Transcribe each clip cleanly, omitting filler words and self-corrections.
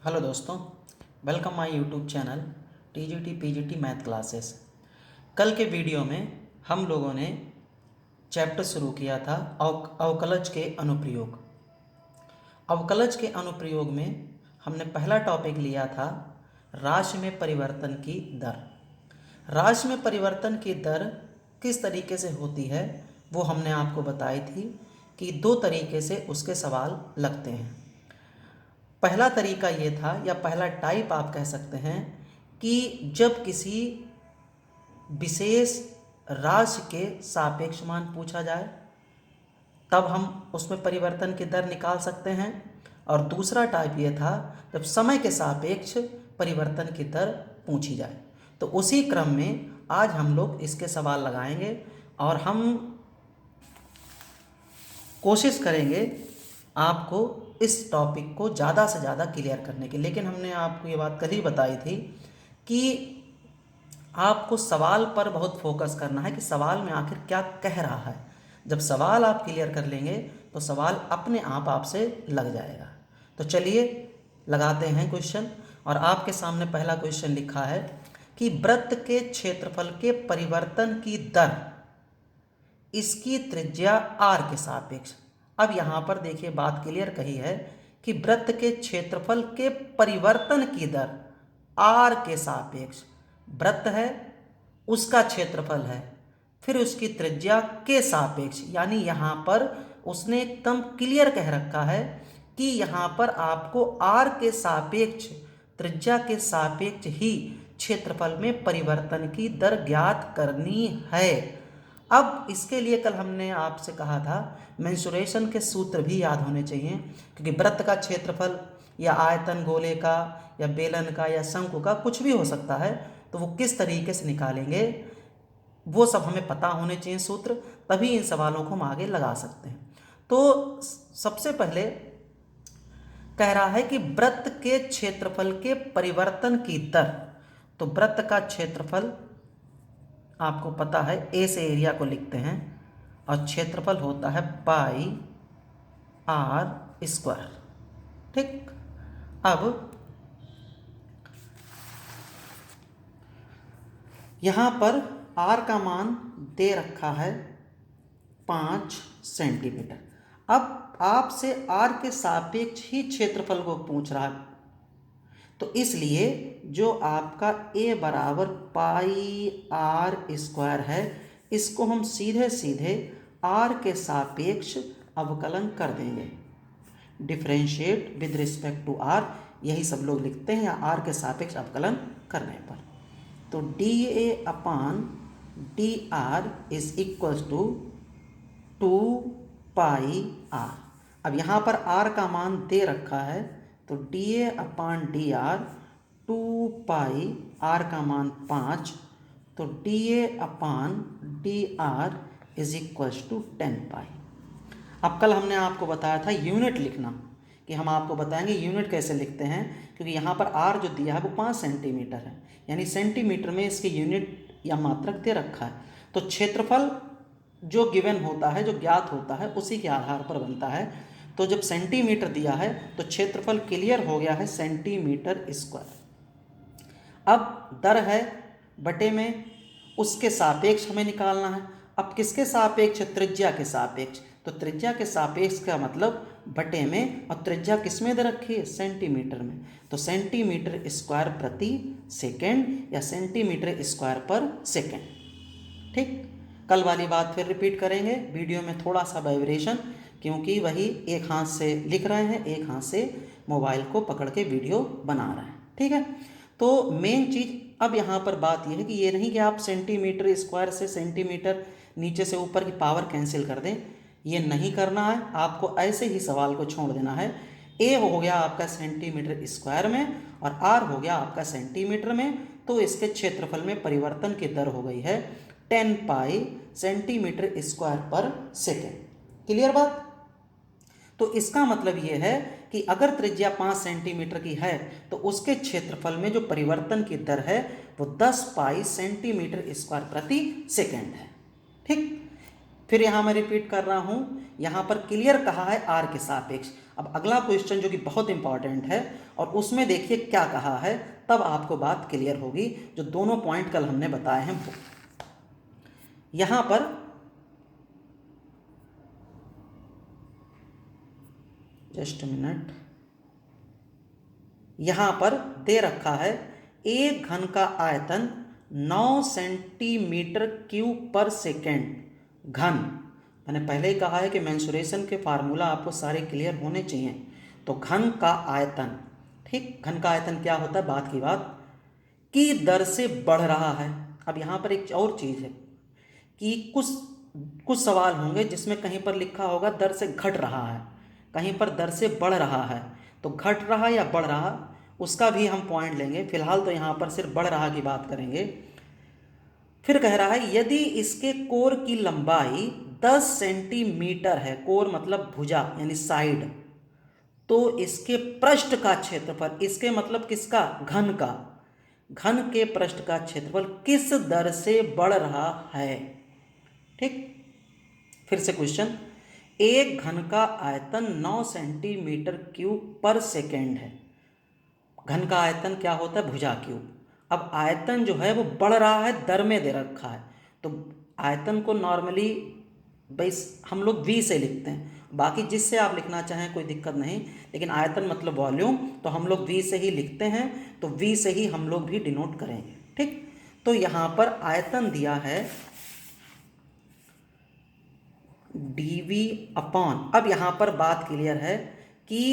Hello दोस्तों, welcome my YouTube channel TGT PGT math classes. कल के वीडियो में हम लोगों ने चैप्टर शुरू किया था अवकलज के अनुप्रयोग। अवकलज के अनुप्रयोग में हमने पहला टॉपिक लिया था राशि में परिवर्तन की दर। राशि में परिवर्तन की दर किस तरीके से होती है वो हमने आपको बताई थी कि दो तरीके से उसके सवाल लगते हैं। पहला तरीका ये था, या पहला टाइप आप कह सकते हैं, कि जब किसी विशेष राशि के सापेक्ष मान पूछा जाए तब हम उसमें परिवर्तन की दर निकाल सकते हैं। और दूसरा टाइप ये था जब समय के सापेक्ष परिवर्तन की दर पूछी जाए। तो उसी क्रम में आज हम लोग इसके सवाल लगाएंगे और हम कोशिश करेंगे आपको इस टॉपिक को ज़्यादा से ज़्यादा क्लियर करने की। लेकिन हमने आपको ये बात कल ही बताई थी कि आपको सवाल पर बहुत फोकस करना है कि सवाल में आखिर क्या कह रहा है। जब सवाल आप क्लियर कर लेंगे तो सवाल अपने आप आपसे लग जाएगा। तो चलिए लगाते हैं क्वेश्चन। और आपके सामने पहला क्वेश्चन लिखा है कि वृत्त के क्षेत्रफल के परिवर्तन की दर इसकी त्रिज्या r के सापेक्ष। अब यहाँ पर देखिए बात क्लियर कही है कि वृत्त के क्षेत्रफल के परिवर्तन की दर r के सापेक्ष। वृत्त है, उसका क्षेत्रफल है, फिर उसकी त्रिज्या के सापेक्ष, यानी यहाँ पर उसने एकदम क्लियर कह रखा है कि यहाँ पर आपको r के सापेक्ष, त्रिज्या के सापेक्ष ही क्षेत्रफल में परिवर्तन की दर ज्ञात करनी है। अब इसके लिए कल हमने आपसे कहा था मेंसुरेशन के सूत्र भी याद होने चाहिए, क्योंकि वृत्त का क्षेत्रफल या आयतन गोले का या बेलन का या शंकु का कुछ भी हो सकता है, तो वो किस तरीके से निकालेंगे वो सब हमें पता होने चाहिए सूत्र, तभी इन सवालों को हम आगे लगा सकते हैं। तो सबसे पहले कह रहा है कि वृत्त के क्षेत्रफल के परिवर्तन की दर। तो वृत्त का क्षेत्रफल आपको पता है, ए से एरिया को लिखते हैं और क्षेत्रफल होता है पाई r स्क्वायर। ठीक, अब यहाँ पर r का मान दे रखा है 5 सेंटीमीटर। अब आपसे r के सापेक्ष ही क्षेत्रफल को पूछ रहा है, तो इसलिए जो आपका a बराबर पाई r स्क्वायर है, इसको हम सीधे सीधे r के सापेक्ष अवकलन कर देंगे। Differentiate with respect to r, यही सब लोग लिखते हैं, या r के सापेक्ष अवकलन करने पर। तो dA upon dr is equal to 2 pi r। अब यहाँ पर r का मान दे रखा है, तो dA upon dr 2 pi, r का मान 5, तो dA upon dr is equal to 10 pi. अब कल हमने आपको बताया था यूनिट लिखना, कि हम आपको बताएंगे यूनिट कैसे लिखते हैं, क्योंकि यहाँ पर r जो दिया है वो 5 सेंटीमीटर है, यानी सेंटीमीटर में इसके यूनिट या मात्रक दे रखा है। तो क्षेत्रफल जो गिवन होता है, जो ज्ञात होता है, उसी के आधार पर बनता है। तो जब सेंटीमीटर दिया है तो क्षेत्रफल क्लियर हो गया है सेंटीमीटर स्क्वायर। अब दर है बटे में, उसके सापेक्ष हमें निकालना है। अब किसके सापेक्ष? त्रिज्या के सापेक्ष। तो त्रिज्या के सापेक्ष का मतलब बटे में, और त्रिज्या किस में दे रखी है? सेंटीमीटर में। तो सेंटीमीटर स्क्वायर प्रति सेकेंड या सेंटीमीटर स्क्वायर पर सेकेंड। ठीक, कल वाली बात फिर रिपीट करेंगे। वीडियो में थोड़ा सा वाइब्रेशन, क्योंकि वही एक हाथ से लिख रहे हैं, एक हाथ से मोबाइल को पकड़ के वीडियो बना रहे हैं। ठीक है, तो मेन चीज़ अब यहाँ पर बात यह है कि ये नहीं कि आप सेंटीमीटर स्क्वायर से सेंटीमीटर नीचे से ऊपर की पावर कैंसिल कर दें, ये नहीं करना है। आपको ऐसे ही सवाल को छोड़ देना है। ए हो गया आपका सेंटीमीटर स्क्वायर में और आर हो गया आपका सेंटीमीटर में, तो इसके क्षेत्रफल में परिवर्तन की दर हो गई है 10 पाई सेंटीमीटर स्क्वायर पर सेकेंड। क्लियर बात? तो इसका मतलब ये है कि अगर त्रिज्या 5 सेंटीमीटर की है तो उसके क्षेत्रफल में जो परिवर्तन की दर है वो 10 पाई सेंटीमीटर स्क्वायर प्रति सेकेंड है। ठीक, फिर यहाँ मैं रिपीट कर रहा हूँ, यहाँ पर क्लियर कहा है आर के सापेक्ष। अब अगला क्वेश्चन जो कि बहुत इंपॉर्टेंट है और उसमें देखिए क्या कहा है, तब आपको बात क्लियर होगी। जो दोनों पॉइंट कल हमने बताए हैं वो यहाँ पर जस्ट मिनट, यहाँ पर दे रखा है एक घन का आयतन 9 सेंटीमीटर क्यूब पर सेकेंड घन। मैंने पहले ही कहा है कि मेंसुरेशन के फार्मूला आपको सारे क्लियर होने चाहिए। तो घन का आयतन, ठीक, घन का आयतन क्या होता है, बात की बात, की दर से बढ़ रहा है। अब यहाँ पर एक और चीज़ है कि कुछ कुछ सवाल होंगे जिसमें कहीं पर लिखा होगा दर से घट रहा है, कहीं पर दर से बढ़ रहा है। तो घट रहा या बढ़ रहा, उसका भी हम पॉइंट लेंगे। फिलहाल तो यहाँ पर सिर्फ बढ़ रहा की बात करेंगे। फिर कह रहा है यदि इसके कोर की लंबाई 10 सेंटीमीटर है, कोर मतलब भुजा यानी साइड, तो इसके पृष्ठ का क्षेत्रफल, इसके मतलब किसका, घन का, घन के पृष्ठ का क्षेत्रफल किस दर से बढ़ रहा है। ठीक, फिर से क्वेश्चन, एक घन का आयतन 9 सेंटीमीटर क्यूब पर सेकेंड है। घन का आयतन क्या होता है, भुजा क्यूब। अब आयतन जो है वो बढ़ रहा है, दर में दे रखा है। तो आयतन को नॉर्मली बस हम लोग v से लिखते हैं, बाकी जिससे आप लिखना चाहें कोई दिक्कत नहीं, लेकिन आयतन मतलब वॉल्यूम, तो हम लोग v से ही लिखते हैं, तो v से ही हम लोग भी डिनोट करेंगे। ठीक, तो यहाँ पर आयतन दिया है dv अपॉन, अब यहाँ पर बात क्लियर है कि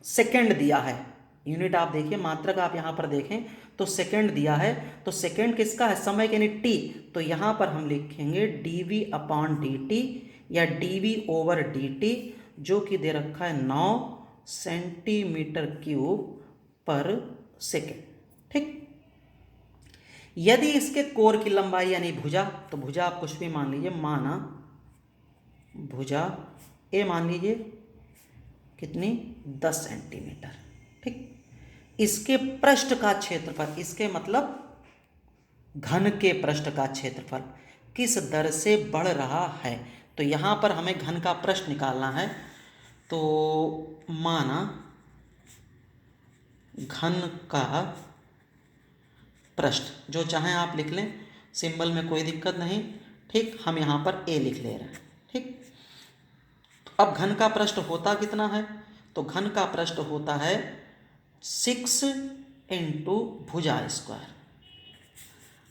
सेकंड दिया है, यूनिट आप देखिए, मात्रक आप यहाँ पर देखें तो सेकंड दिया है। तो सेकंड किसका है, समय यानी t, तो यहाँ पर हम लिखेंगे dv अपॉन dt या dv ओवर dt, जो कि दे रखा है 9 सेंटीमीटर क्यूब पर सेकेंड। ठीक, यदि इसके कोर की लंबाई यानी भुजा, तो भुजा आप कुछ भी मान लीजिए, माना भुजा ए मान लीजिए कितनी, 10 सेंटीमीटर। ठीक, इसके पृष्ठ का क्षेत्रफल, इसके मतलब घन के पृष्ठ का क्षेत्रफल किस दर से बढ़ रहा है। तो यहाँ पर हमें घन का पृष्ठ निकालना है। तो माना घन का पृष्ठ, जो चाहें आप लिख लें, सिंबल में कोई दिक्कत नहीं। ठीक, हम यहाँ पर ए लिख ले रहे हैं। ठीक, अब घन का पृष्ठ होता कितना है, तो घन का पृष्ठ होता है 6 इंटू भुजा स्क्वायर।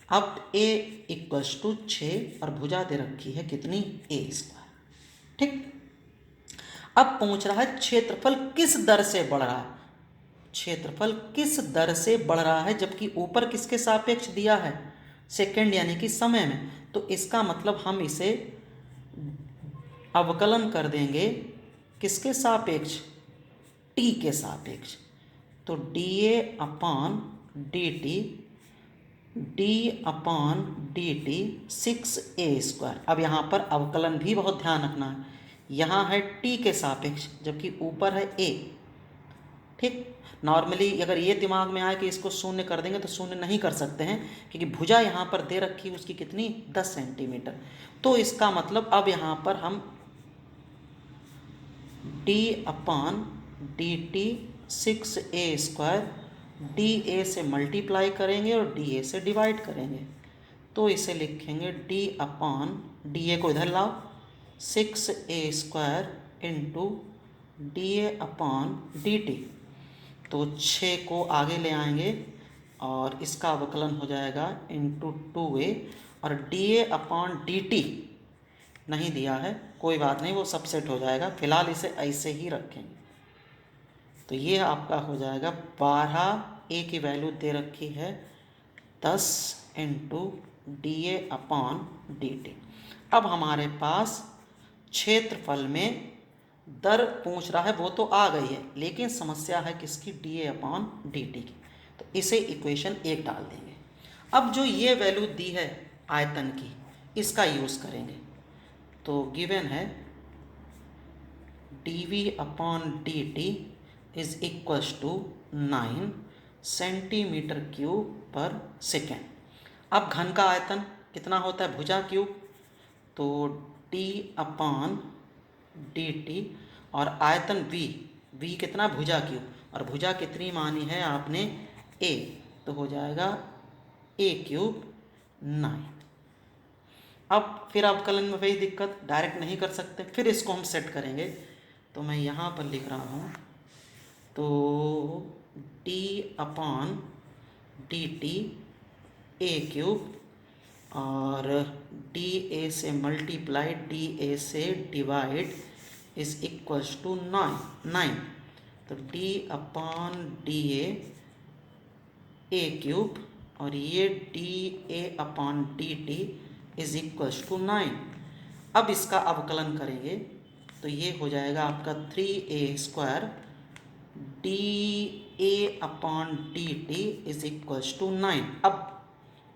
अब a इक्वल्स टू 6 और भुजा दे रखी है कितनी, a स्क्वायर। ठीक, अब पूछ रहा है क्षेत्रफल किस दर से बढ़ रहा है, क्षेत्रफल किस दर से बढ़ रहा है, जबकि ऊपर किसके सापेक्ष दिया है, सेकंड यानी कि समय में। तो इसका मतलब हम इसे अवकलन कर देंगे किसके सापेक्ष, t के सापेक्ष। तो dA upon dt, d upon dt 6a square. अब यहाँ पर अवकलन भी बहुत ध्यान रखना है, यहाँ है t के सापेक्ष जबकि ऊपर है a। ठीक, नॉर्मली अगर ये दिमाग में आए कि इसको शून्य कर देंगे, तो शून्य नहीं कर सकते हैं, क्योंकि भुजा यहाँ पर दे रखी उसकी कितनी, 10 सेंटीमीटर। तो इसका मतलब अब यहाँ पर हम d upon dt 6a square dA से मल्टीप्लाई करेंगे और dA से डिवाइड करेंगे। तो इसे लिखेंगे d अपॉन, dA को इधर लाओ, 6a square into dA upon dt। तो 6 को आगे ले आएंगे और इसका अवकलन हो जाएगा इंटू 2a, और dA अपॉन dt नहीं दिया है, कोई बात नहीं, वो सबसेट हो जाएगा, फिलहाल इसे ऐसे ही रखेंगे। तो ये आपका हो जाएगा 12, a की वैल्यू दे रखी है 10 इंटू dA अपॉन dt। अब हमारे पास क्षेत्रफल में दर पूछ रहा है, वो तो आ गई है, लेकिन समस्या है किसकी, dA अपॉन dt की। तो इसे इक्वेशन 1 डाल देंगे। अब जो ये वैल्यू दी है आयतन की, इसका यूज़ करेंगे। तो गिवन है dV upon dt is equals to 9 centimetre cube पर सेकेंड। अब घन का आयतन कितना होता है, भुजा क्यूब, तो d अपॉन dt, और आयतन वी, वी कितना, भुजा क्यू, और भुजा कितनी मानी है आपने, ए, तो हो जाएगा ए क्यूब 9। अब फिर अवकलन में वही दिक्कत, डायरेक्ट नहीं कर सकते, फिर इसको हम सेट करेंगे। तो मैं यहाँ पर लिख रहा हूँ, तो D upon D T A cube और डी ए से मल्टीप्लाई डी ए से डिवाइड इज इक्वल्स टू 9। तो D upon D A cube और ये D A upon D T is equals to 9। अब इसका अवकलन करेंगे तो ये हो जाएगा आपका 3a² D A upon D T is equals to 9। अब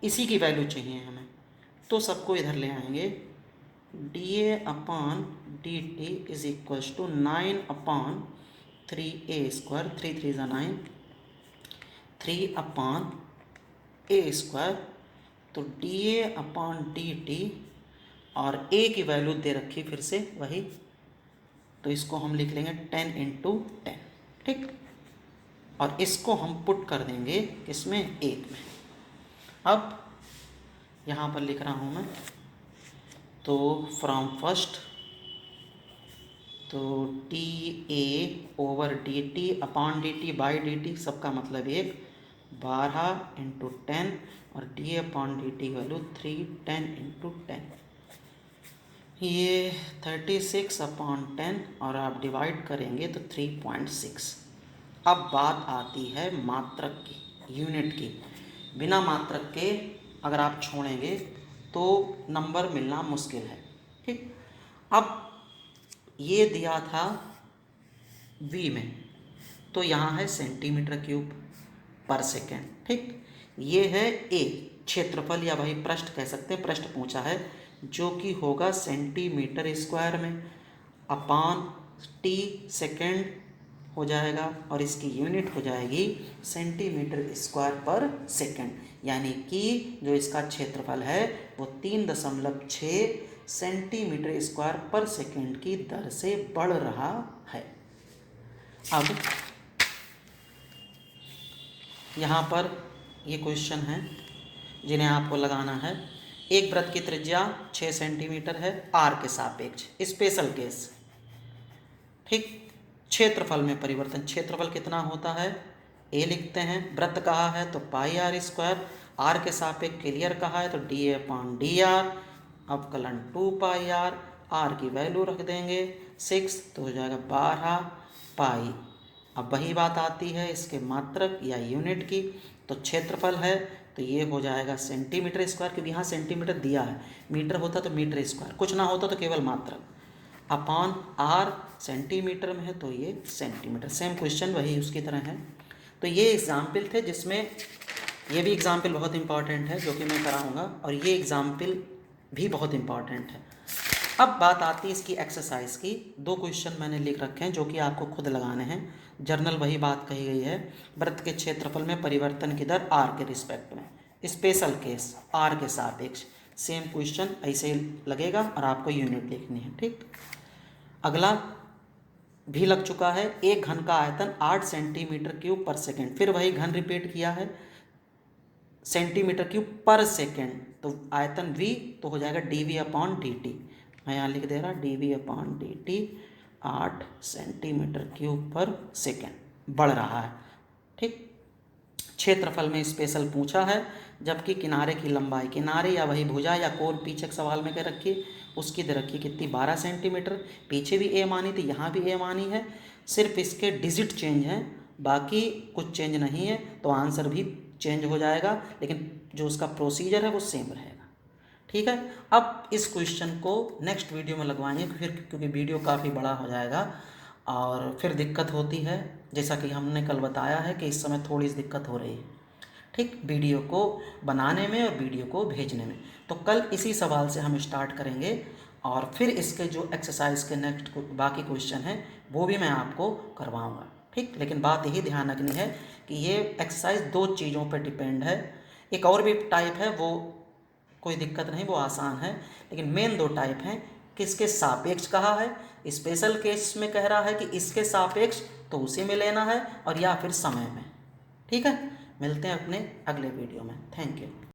इसी की वैल्यू चाहिए हमें, तो सबको इधर ले आएंगे, D A upon D T is equals to 9 upon 3a², 3 3 9, 3 upon a², तो D A upon D T और a की वैल्यू दे रखी फिर से वही, तो इसको हम लिख लेंगे 10 × 10, ठीक। और इसको हम पुट कर देंगे किसमें, 1 में। अब यहाँ पर लिख रहा हूँ मैं, तो फ्रॉम फर्स्ट, तो D A over D T upon D T by D T, सबका मतलब 1, 12 × 10 और D A upon D T value 3, 10 × 10, ये 36 अपॉन 10 और आप डिवाइड करेंगे तो 3.6। अब बात आती है मात्रक की, यूनिट की। बिना मात्रक के अगर आप छोड़ेंगे तो नंबर मिलना मुश्किल है, ठीक। अब ये दिया था v में, तो यहाँ है सेंटीमीटर क्यूब पर सेकेंड, ठीक। ये है a क्षेत्रफल या वही पृष्ठ कह सकते हैं, पृष्ठ पूछा है, जो कि होगा सेंटीमीटर स्क्वायर में, अपॉन t सेकेंड हो जाएगा और इसकी यूनिट हो जाएगी सेंटीमीटर स्क्वायर पर सेकेंड, यानी कि जो इसका क्षेत्रफल है वो 3.6 सेंटीमीटर स्क्वायर पर सेकेंड की दर से बढ़ रहा है। अब यहाँ पर ये क्वेश्चन है जिन्हें आपको लगाना है। एक वृत्त की त्रिज्या 6 सेंटीमीटर है r के सापेक्ष, स्पेशल केस, ठीक। क्षेत्रफल में परिवर्तन, क्षेत्रफल कितना होता है, a लिखते हैं, वृत्त कहा है तो πr², r के सापेक्ष क्लियर कहा है तो dA/dr, अवकलन 2πr, r की वैल्यू रख देंगे 6, तो हो जाएगा 12 पाई। अब वही बात आती है इसके मात्रक या यूनिट की, तो क्षेत्रफल है तो ये हो जाएगा सेंटीमीटर स्क्वायर, क्योंकि यहाँ सेंटीमीटर दिया है, मीटर होता तो मीटर स्क्वायर, कुछ ना होता तो केवल मात्रक, अपॉन r सेंटीमीटर में है तो ये सेंटीमीटर। सेम क्वेश्चन वही उसकी तरह है। तो ये एग्जाम्पल थे जिसमें ये भी एग्जाम्पल बहुत इंपॉर्टेंट है जो कि मैं कराऊंगा, और ये एग्जाम्पल भी बहुत इंपॉर्टेंट है। अब बात आती है इसकी एक्सरसाइज की। 2 क्वेश्चन मैंने लिख रखे हैं जो कि आपको खुद लगाने हैं। जर्नल वही बात कही गई है, वृत्त के क्षेत्रफल में परिवर्तन की दर r के रिस्पेक्ट में, स्पेशल केस r के सापेक्ष। सेम क्वेश्चन ऐसे ही लगेगा और आपको यूनिट लिखनी है, ठीक। अगला भी लग चुका है, एक घन का आयतन 8 सेंटीमीटर क्यूब पर सेकेंड, फिर वही घन रिपीट किया है, सेंटीमीटर क्यूब पर सेकेंड, तो आयतन v तो हो जाएगा dv/dt। मैं यहाँ लिख दे रहा dv/dt 8 सेंटीमीटर क्यूब पर सेकेंड बढ़ रहा है, ठीक। क्षेत्रफल में स्पेशल पूछा है, जबकि किनारे की लंबाई, किनारे या वही भुजा या कोण पीछे सवाल में क्या रखी, उसकी दर रखी कितनी, 12 सेंटीमीटर। पीछे भी a मानी थी, यहाँ भी a मानी है, सिर्फ इसके डिजिट चेंज हैं, बाकी कुछ चेंज नहीं है, तो आंसर भी चेंज हो जाएगा, लेकिन जो उसका प्रोसीजर है वो सेम रहेगा, ठीक है। अब इस क्वेश्चन को नेक्स्ट वीडियो में लगवाएंगे, फिर क्योंकि वीडियो काफ़ी बड़ा हो जाएगा और फिर दिक्कत होती है, जैसा कि हमने कल बताया है कि इस समय थोड़ी सी दिक्कत हो रही है, ठीक, वीडियो को बनाने में और वीडियो को भेजने में। तो कल इसी सवाल से हम स्टार्ट करेंगे और फिर इसके जो एक्सरसाइज के नेक्स्ट बाकी क्वेश्चन हैं वो भी मैं आपको करवाऊँगा, ठीक। लेकिन बात यही ध्यान रखनी है कि ये एक्सरसाइज 2 चीज़ों पर डिपेंड है। एक और भी टाइप है, वो कोई दिक्कत नहीं, वो आसान है, लेकिन मेन 2 टाइप हैं, किसके सापेक्ष कहा है स्पेशल केस में कह रहा है कि इसके सापेक्ष तो उसी में लेना है और या फिर समय में। ठीक है, मिलते हैं अपने अगले वीडियो में। Thank you.